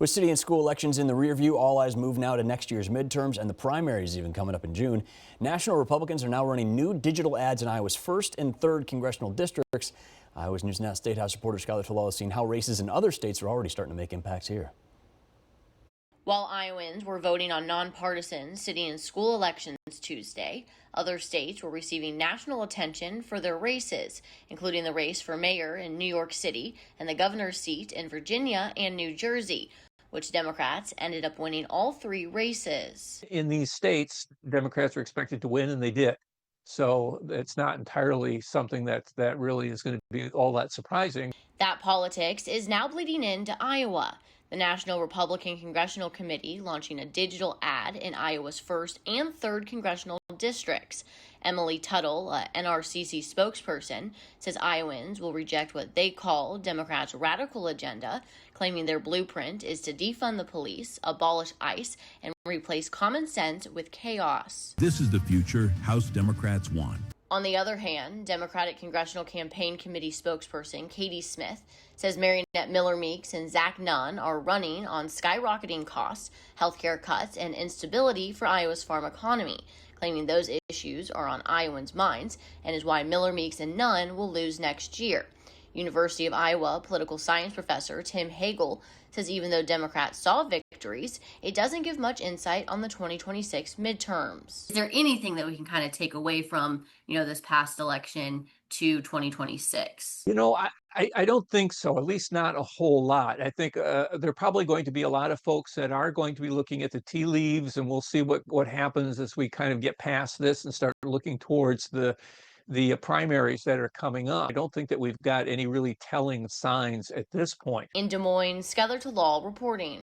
With city and school elections in the rear view, all eyes move now to next year's midterms and the primaries even coming up in June. National Republicans are now running new digital ads in Iowa's 1st and 3rd congressional districts. Iowa's News Now State House reporter Skylar Talal has seen how races in other states are already starting to make impacts here. While Iowans were voting on nonpartisan city and school elections Tuesday, other states were receiving national attention for their races, including the race for mayor in New York City and the governor's seat in Virginia and New Jersey, which Democrats ended up winning all 3 races. In these states, Democrats were expected to win, and they did. So it's not entirely something that really is going to be all that surprising. That politics is now bleeding into Iowa. The National Republican Congressional Committee launching a digital ad in Iowa's 1st and 3rd congressional districts. Emily Tuttle, a NRCC spokesperson, says Iowans will reject what they call Democrats' radical agenda, claiming their blueprint is to defund the police, abolish ICE, and replace common sense with chaos. This is the future House Democrats want. On the other hand, Democratic Congressional Campaign Committee spokesperson Katie Smith says Marionette Miller Meeks and Zach Nunn are running on skyrocketing costs, healthcare cuts, and instability for Iowa's farm economy, claiming those issues are on Iowans' minds and is why Miller Meeks and Nunn will lose next year. University of Iowa political science professor Tim Hagel says even though Democrats saw victories, it doesn't give much insight on the 2026 midterms. Is there anything that we can kind of take away from, this past election to 2026? I don't think so, at least not a whole lot. I think there are probably going to be a lot of folks that are going to be looking at the tea leaves, and we'll see what happens as we kind of get past this and start looking towards the primaries that are coming up. I don't think that we've got any really telling signs at this point. In Des Moines, Skylar Talal reporting.